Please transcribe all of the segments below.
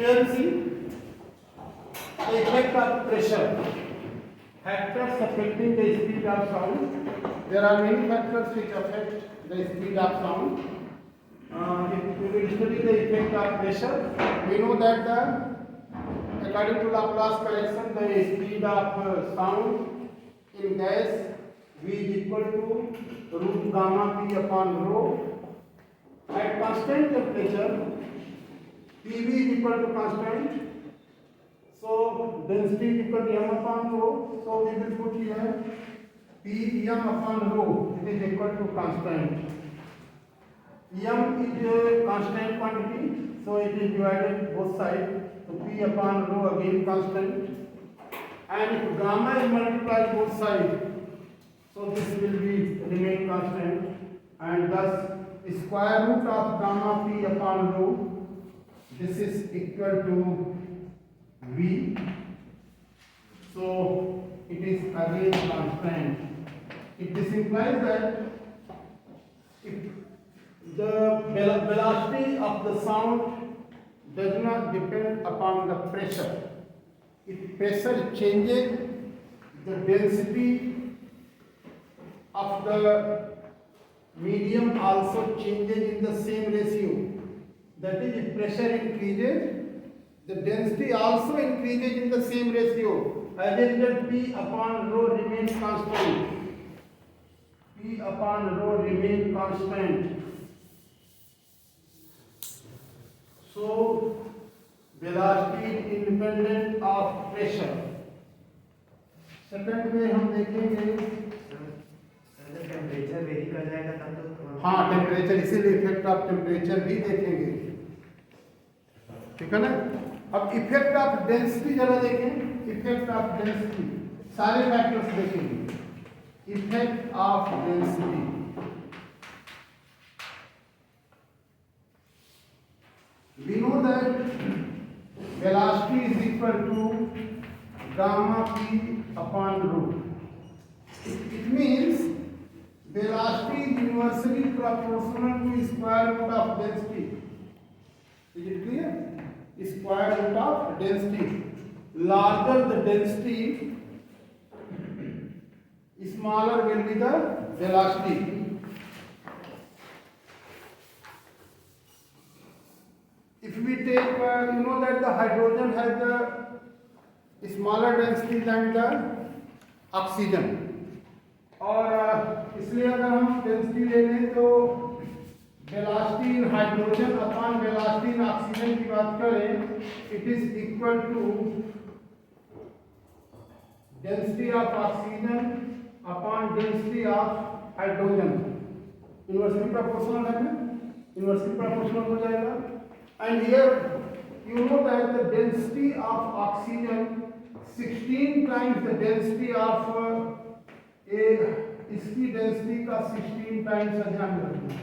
Here see the effect of pressure. Factors affecting the speed of sound. There are many factors which affect the speed of sound. If we will study the effect of pressure, we know that according to Laplace correction, the speed of sound in gas V is equal to root gamma p upon rho. At constant temperature, PV is equal to constant. So density is equal to m upon rho. So we will put here P m upon rho. It is equal to constant. M is a constant quantity, so it is divided both sides. So P upon rho again constant. And if gamma is multiplied both sides, so this will be remain constant. And thus square root of gamma P upon rho, this is equal to V. So it is again constant. This implies that if the velocity of the sound does not depend upon the pressure. If pressure changes, the density of the medium also changes in the same ratio. That is, if pressure increases, the density also increases in the same ratio. As a result, P upon rho remains constant. P upon rho remains constant. So, velocity is independent of pressure. Second में हम देखेंगे temperature vary कर जाएगा तब तो हाँ temperature, इसीलिए effect of temperature भी देखेंगे, ठीक है ना। अब इफेक्ट ऑफ डेंसिटी जरा देखें। इफेक्ट ऑफ डेंसिटी सारे फैक्टर्स देखेंगे। Effect of density, we know that velocity is equal to gamma p upon rho. It means velocity is inversely proportional to square root of density. Is it clear? Square root of density. Larger the density, smaller will be the velocity. If we take, you know that the hydrogen has the smaller density than the oxygen. और इसलिए अगर हम density ले लें तो velocity in hydrogen upon velocity in oxygen की बात करें, it is equal to density of oxygen upon density of hydrogen. Inversely proportional है ना, इनवर्सली प्रोपोर्शनल हो जाएगा। And here you know that the density of oxygen 16 times the density of इसकी density का 16 times ध्यान रखना।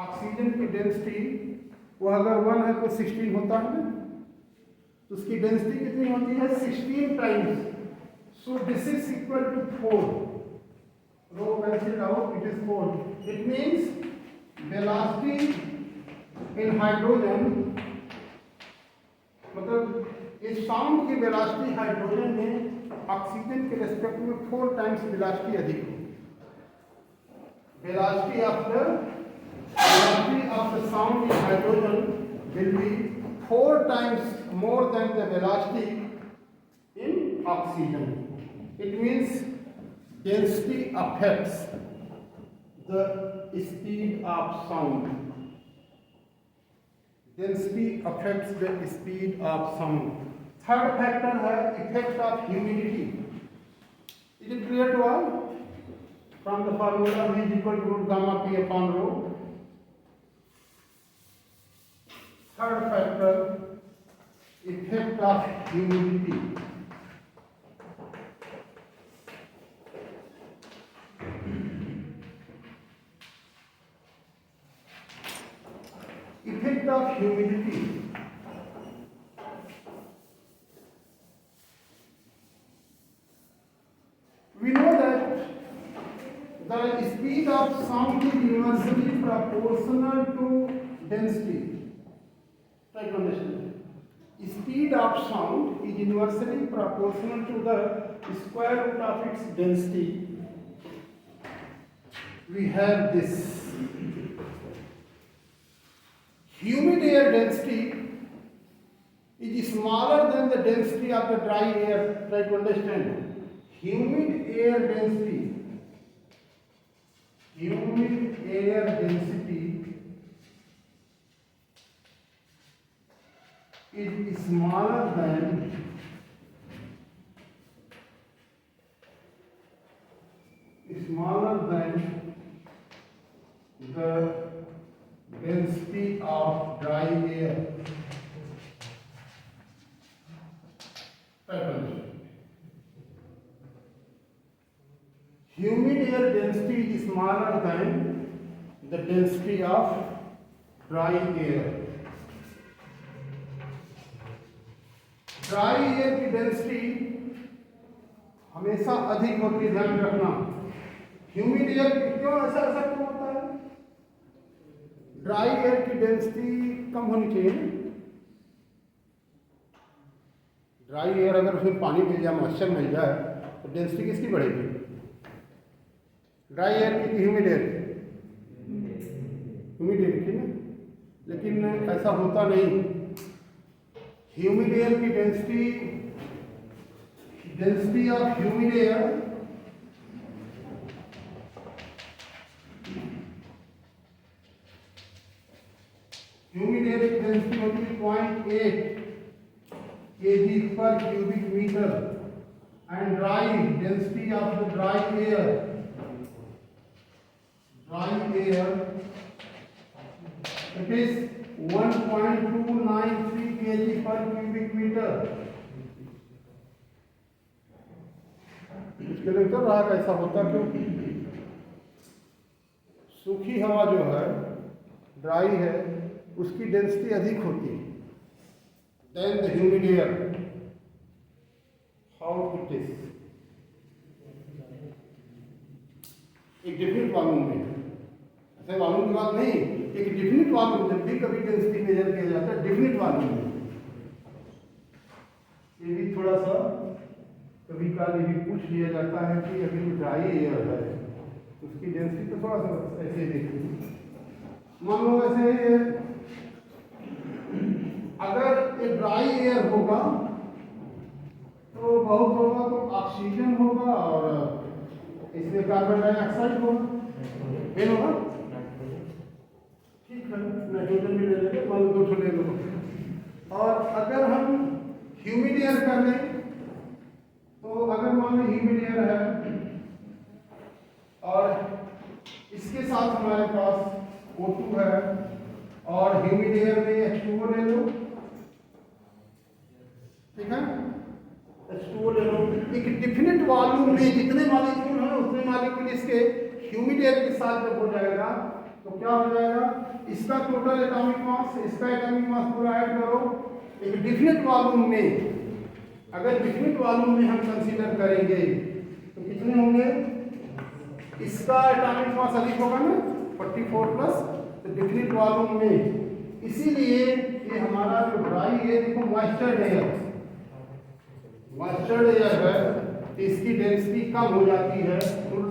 ऑक्सीजन की density वो अगर 1 है तो 16 होता है ना, तो उसकी डेंसिटी कितनी होती है? 16 times. So this is equal to 4। Rho cancel out, it is 4। It means velocity in hydrogen, मतलब इस साउंड की वेलोसिटी हाइड्रोजन में ऑक्सीजन के रेस्पेक्ट में 4 टाइम्स वेलोसिटी अधिक होगी। Velocity of the sound in hydrogen will be 4 times more than the velocity in oxygen. It means density affects the speed of sound. Density affects the speed of sound. Third factor है effect of humidity. Is it clear to all? From the formula V is equal to root gamma p upon rho. Third factor, effect of humidity. Effect of humidity. We know that the speed of sound is inversely proportional to density. Try to understand. sound is inversely proportional to the square root of its density. We have this. Humid air density is smaller than the density of the dry air. Try to understand. Humid air density is smaller than the density of dry air. Humid air density is smaller than the density of dry air. Dry air की density हमेशा अधिक होती है, ध्यान रखना। Humid air क्यों ऐसा क्यों होता है? ड्राई एयर की डेंसिटी कम होनी चाहिए। ड्राई एयर अगर उसमें पानी मिल जाए, मॉइस्चर मिल जाए, तो डेंसिटी किसकी बढ़ेगी? ड्राई एयर की, ह्यूमिड एयर की ना। लेकिन ऐसा होता नहीं। ह्यूमिड एयर की डेंसिटी ऑफ ह्यूमिड एयर की डेंसिटी होती है 0.8 kg per cubic meter, and density of the dry air it is 1.293 kg per cubic meter। इसके लिए तो रहा कैसा होता क्यों? सूखी हवा जो है, ड्राई है, उसकी डेंसिटी अधिक होती है than the humid air. How it is? एक डिफरेंट वॉल्यूम में, ऐसे वॉल्यूम की बात नहीं, एक डिफिनिट वॉल्यूम। जब भी कभी डेंसिटी मेजर किया जाता है डिफिनिट वॉल्यूम में। ये भी थोड़ा सा कभी काल ये भी पूछ लिया जाता है कि अभी जो ड्राई एयर है उसकी डेंसिटी तो थोड़ा सा ऐसे देखिए। मान लो ऐसे अगर ये ड्राई एयर होगा तो बहुत होगा तो ऑक्सीजन होगा और इसमें कार्बन डाइऑक्साइड होगा, मेन होगा। ठीक है, नाइट्रोजन भी ले लेंगे, मान लो 2 ले लो। और अगर हम ह्यूमिड एयर कर लें तो अगर मान लो ह्यूमिड एयर है और इसके साथ हमारे पास O2 है और ह्यूमिड एयर में H2O ले लो, ठीक है, H2O ले लो। एक डिफिनिट वॉल्यूम में जितने मॉलिक्यूल हैं उतने मॉलिक्यूल इसके ह्यूमिड एयर के साथ जब हो जाएगा तो क्या हो जाएगा? इसका टोटल एटॉमिक मास, इसका एटॉमिक मास पूरा ऐड करो। एक डिफिनिट वॉल्यूम में, अगर डिफिनिट वॉल्यूम में हम कंसीडर करेंगे तो कितने होंगे? इसका एटॉमिक मास अधिक होगा ना, 44 प्लस, तो डिफिनिट वॉल्यूम में। इसीलिए ये हमारा जो ड्राई है, देखो मॉइस्चर्ड एयर है, इसकी डेंसिटी कम हो जाती है।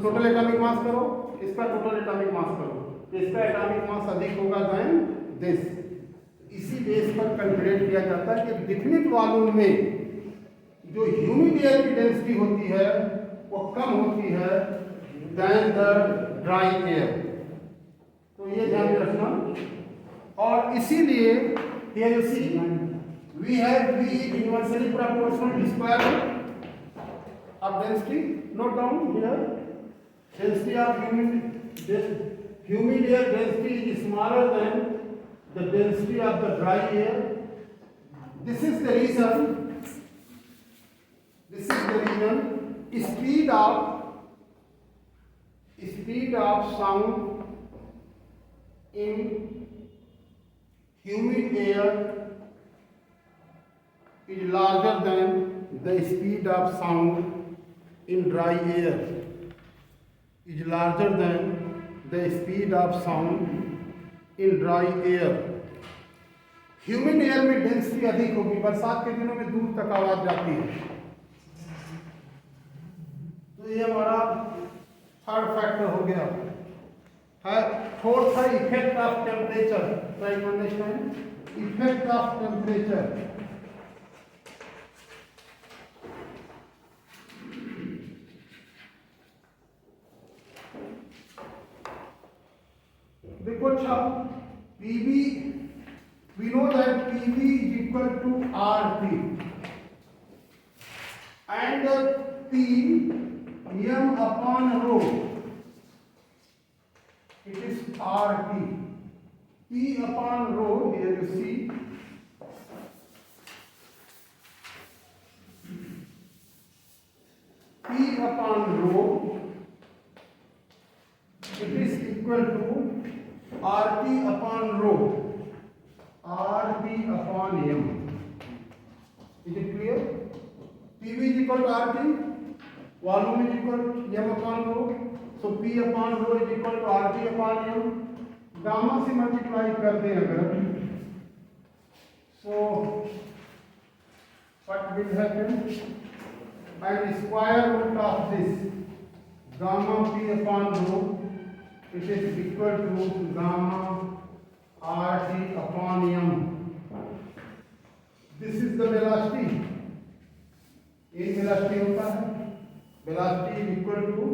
टोटल एटॉमिक मास करो, इसका टोटल एटॉमिक मास करो, इसका एटॉमिक मास अधिक होगा देन दिस। इसी बेस पर कैलकुलेट किया जाता है कि डिफिनिट वॉल्यूम में जो ह्यूमिड एयर की डेंसिटी होती है वो कम होती है देन द ड्राई एयर। तो ये ध्यान रखना। और इसीलिए here you see we have V inversely proportional to square root of density. Note down here, density of humid air density is smaller than the density of the dry air. This is the reason speed of sound in humid air is larger than the speed of sound in dry air. Is larger than the speed of sound in dry air. Humid air में density अधिक होगी, बरसात के दिनों में दूर तक आवाज जाती है। तो ये हमारा थर्ड फैक्टर हो गया है। फोर्थ है effect of temperature. Try to understand effect of temperature. देखो अच्छा, PV we know that PV is equal to RT and P m upon rho, it is RT. P upon rho, here you see, P upon rho, it is equal to RT upon rho, RT upon m. Is it clear? PV is equal to RT, volume is equal to m upon rho, so P upon rho is equal to RT upon m. Gamma से multiply कर दें अगर, so what will happen? And square root of this gamma P upon rho, it is equal to gamma RT upon m. This is the velocity. ये velocity होता है. Velocity is equal to.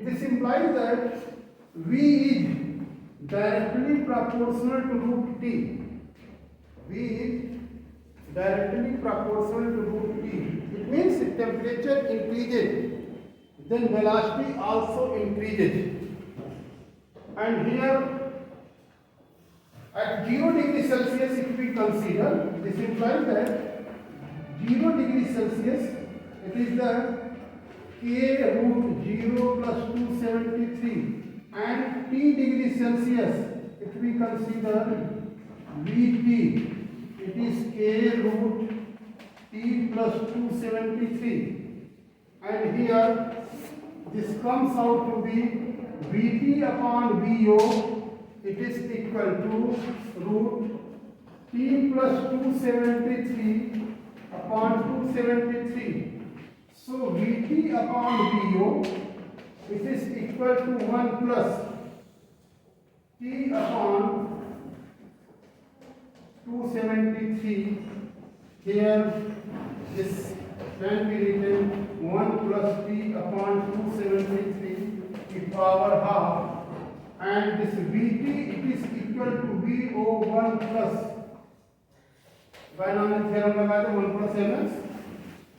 This implies that V is directly proportional to root T. V is directly proportional to root T. It means if temperature increases, then velocity also increases. And here at 0 degree Celsius, if we consider, this implies that 0 degree Celsius, it is the K root 0 plus 273, and T degree Celsius, if we consider Vt, it is K root T plus 273, and here this comes out to be Vt upon Vo, it is equal to root T plus 273 upon 273. So Vt upon Vo, it is equal to 1 plus T upon 273. Here this can be written 1 plus T upon 273 to power half, and this Vt, it is equal to Vo1 plus binomial theorem लगा दो 1 plus ms,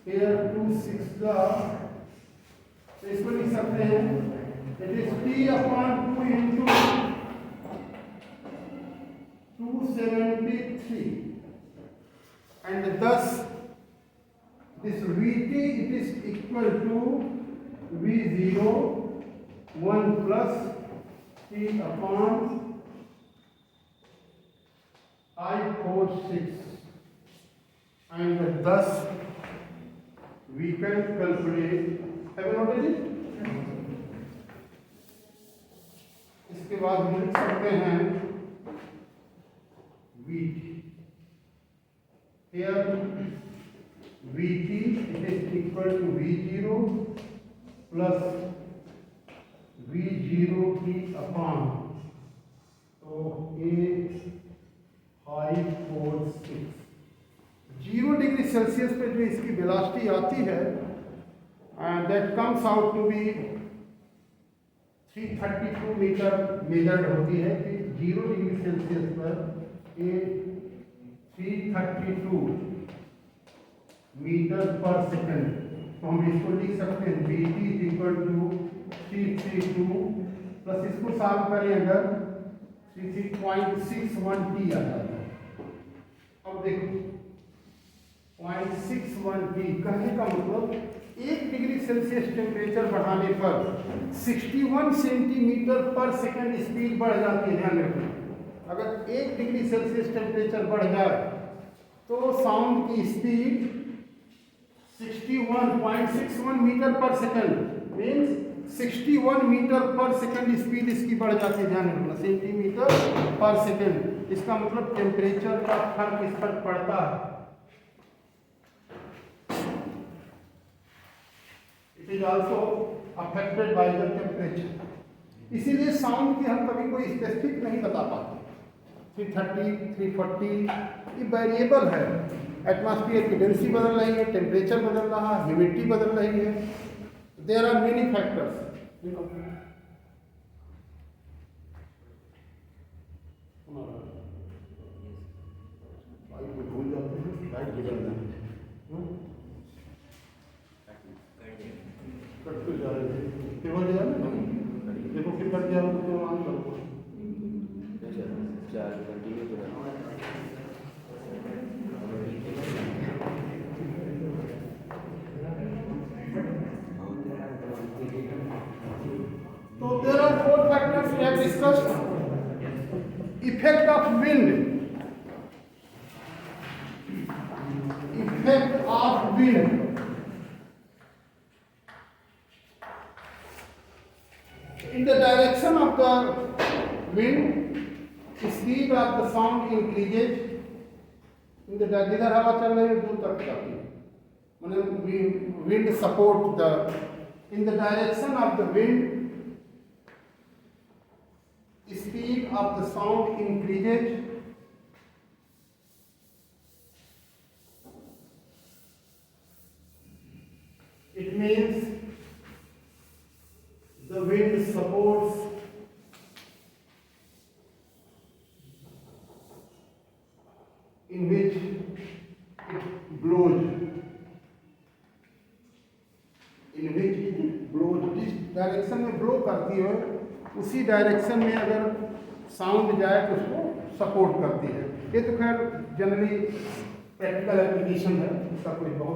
here 2 6 का, तो इसको लिख सकते हैं it is T upon 2 into 273, and thus this Vt, it is equal to V0 1 plus T upon I46, and thus we can calculate. Have you noted it? इसके बाद हम लिख सकते हैं Vt. Here Vt, it is equal to V0 plus V0t upon, तो 8.546. 0 degree Celsius पे जो इसकी वेलोसिटी आती है, and that comes out to be 332 metre measured होती है कि 0 डिग्री सेल्सियस पर ये 332 मीटर पर सेकंड. तो हम इसको लिख सकते हैं Vt is equal to 332 plus इसको सॉल्व करें अगर 33.61 t आ जाता है. अब देखो 0.61 t कहने का मतलब 1 डिग्री सेल्सियस टेम्परेचर बढ़ाने पर 61 सेंटीमीटर पर सेकंड स्पीड बढ़ जाती है. ध्यान रखना, अगर 1 डिग्री सेल्सियस टेम्परेचर बढ़ जाए तो साउंड की स्पीड 61.61 मीटर पर सेकंड मीन्स 61 मीटर पर सेकंड स्पीड इसकी बढ़ जाती है. ध्यान रखना, सेंटीमीटर पर सेकंड. इसका मतलब टेम्परेचर का फर्क इस पर पड़ता है। It is also affected by the temperature. इसीलिए साउंड की हम कभी कोई स्पेसिफिक नहीं बता पाते। 330, 340 ये वेरिएबल है। एटमॉस्फेयर की डेंसिटी बदल रही है, टेम्परेचर बदल रहा है, ह्यूमिडिटी बदल रही है। There are many factors. भूल जाते हैं, लाइट बिगड़ जाती है। कटते जा रहे थे, केवल जा रहे हैं। देखो फिर कट गया तो ऑन करो। So there are 4 factors we have discussed. Effect of wind. Effect of wind. In the direction of the wind, speed of the sound increases. In the जिधर हवा चल रही है दूर तक जाती है। मतलब wind support the in the direction of the wind, speed of the sound increases. It means the wind supports in which it blows. In which it blows, जिस डायरेक्शन में ब्लो करती है उसी डायरेक्शन में अगर साउंड जाए तो उसको सपोर्ट करती है। ये तो खैर जनरली प्रैक्टिकल एप्लीकेशन है, इसका कोई बहुत